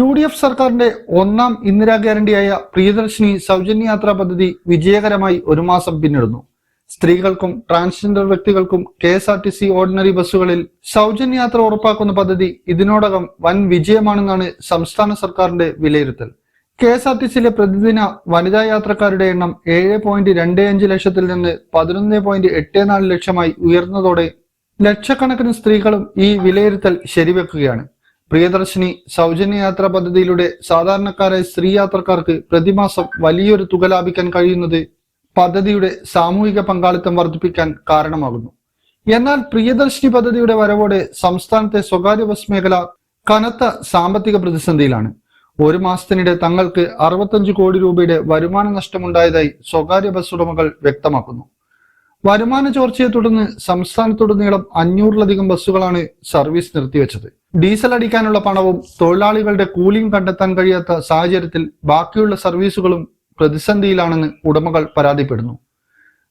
UDF സർക്കാരിന്റെ ഒന്നാം ഇന്ദിരാ ഗ്യാരണ്ടിയായ പ്രിയദർശിനി സൗജന്യ യാത്രാ പദ്ധതി വിജയകരമായി ഒരു മാസം പിന്നിടുന്നു. സ്ത്രീകൾക്കും ട്രാൻസ്ജെൻഡർ വ്യക്തികൾക്കും KSRTC ഓർഡിനറി ബസ്സുകളിൽ സൗജന്യ യാത്ര ഉറപ്പാക്കുന്ന പദ്ധതി ഇതിനോടകം വൻ വിജയമാണെന്നാണ് സംസ്ഥാന സർക്കാരിന്റെ വിലയിരുത്തൽ. KSRTCയിലെ പ്രതിദിന വനിതാ യാത്രക്കാരുടെ എണ്ണം 7.25 ലക്ഷത്തിൽ നിന്ന് 11.84 ലക്ഷമായി ഉയർന്നതോടെ ലക്ഷക്കണക്കിന് സ്ത്രീകളും ഈ വിലയിരുത്തൽ ശരിവെക്കുകയാണ്. പ്രിയദർശിനി സൗജന്യ യാത്രാ പദ്ധതിയിലൂടെ സാധാരണക്കാരായ സ്ത്രീ യാത്രക്കാർക്ക് പ്രതിമാസം വലിയൊരു തുക ലാഭിക്കാൻ കഴിയുന്നത് പദ്ധതിയുടെ സാമൂഹിക പങ്കാളിത്തം വർദ്ധിപ്പിക്കാൻ കാരണമാകുന്നു. എന്നാൽ പ്രിയദർശിനി പദ്ധതിയുടെ വരവോടെ സംസ്ഥാനത്തെ സ്വകാര്യ ബസ് മേഖല കനത്ത സാമ്പത്തിക പ്രതിസന്ധിയിലാണ്. ഒരു മാസത്തിനിടെ തങ്ങൾക്ക് 65 കോടി രൂപയുടെ വരുമാന നഷ്ടമുണ്ടായതായി സ്വകാര്യ ബസ് ഉടമകൾ വ്യക്തമാക്കുന്നു. വരുമാന ചോർച്ചയെ തുടർന്ന് സംസ്ഥാനത്തുടനീളം 500-ലധികം ബസ്സുകളാണ് സർവീസ് നിർത്തിവെച്ചത്. ഡീസൽ അടിക്കാനുള്ള പണവും തൊഴിലാളികളുടെ കൂലിയും കണ്ടെത്താൻ കഴിയാത്ത സാഹചര്യത്തിൽ ബാക്കിയുള്ള സർവീസുകളും പ്രതിസന്ധിയിലാണെന്ന് ഉടമകൾ പരാതിപ്പെടുന്നു.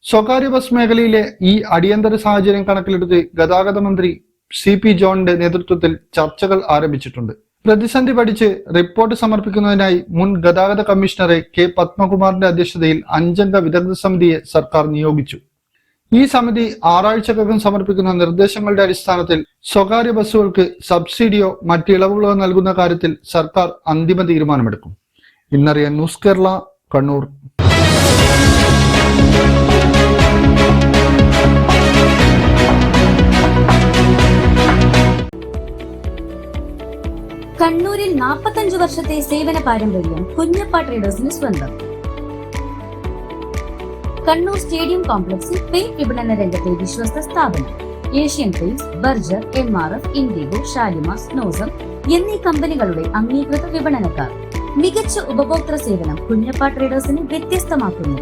സ്വകാര്യ ബസ് മേഖലയിലെ ഈ അടിയന്തര സാഹചര്യം കണക്കിലെടുത്ത് ഗതാഗത മന്ത്രി CP ജോണിന്റെ നേതൃത്വത്തിൽ ചർച്ചകൾ ആരംഭിച്ചിട്ടുണ്ട്. പ്രതിസന്ധി പഠിച്ച് റിപ്പോർട്ട് സമർപ്പിക്കുന്നതിനായി മുൻ ഗതാഗത കമ്മീഷണറെ K പത്മകുമാറിന്റെ അധ്യക്ഷതയിൽ 5-അംഗ വിദഗ്ധ സമിതിയെ സർക്കാർ നിയോഗിച്ചു. ഈ സമിതി 6 ആഴ്ചക്കകം സമർപ്പിക്കുന്ന നിർദ്ദേശങ്ങളുടെ അടിസ്ഥാനത്തിൽ സ്വകാര്യ ബസ്സുകൾക്ക് സബ്സിഡിയോ മറ്റ് ഇളവുകളോ നൽകുന്ന കാര്യത്തിൽ സർക്കാർ അന്തിമ തീരുമാനമെടുക്കും. ഇന്നറിയാൻ ന്യൂസ് കേരള, കണ്ണൂർ. കണ്ണൂരിൽ 45 വർഷത്തെ സേവന പാരമ്പര്യം കുഞ്ഞപ്പ ട്രേഡേഴ്സിന് സ്വന്തം. കണ്ണൂർ സ്റ്റേഡിയം കോംപ്ലക്സിൽ പെയിന്റ് വിപണന രംഗത്തെ വിശ്വസ്ത സ്ഥാപനം. Asian paints, Berger, MRF, IndiGo, Shalimar, സ്നോസം എന്നീ കമ്പനികളുടെ അംഗീകൃത വിപണനക്കാർ. മികച്ച ഉപഭോക്തൃ സേവനം കുഞ്ഞപ്പ ട്രേഡേഴ്സിനെ വ്യത്യസ്തമാക്കുന്നു.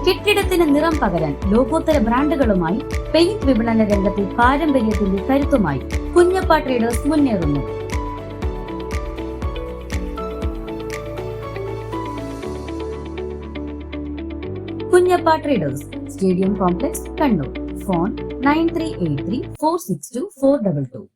കെട്ടിടത്തിന് നിറം പകരാൻ ലോകോത്തര ബ്രാൻഡുകളുമായി പെയിന്റ് വിപണന രംഗത്തെ പാരമ്പര്യത്തിന്റെ കരുത്തുമായി കുഞ്ഞപ്പ ട്രേഡേഴ്സ് മുന്നേറുന്നു. Kunjappa traders, stadium complex, Kannur. Phone 9383 462 422.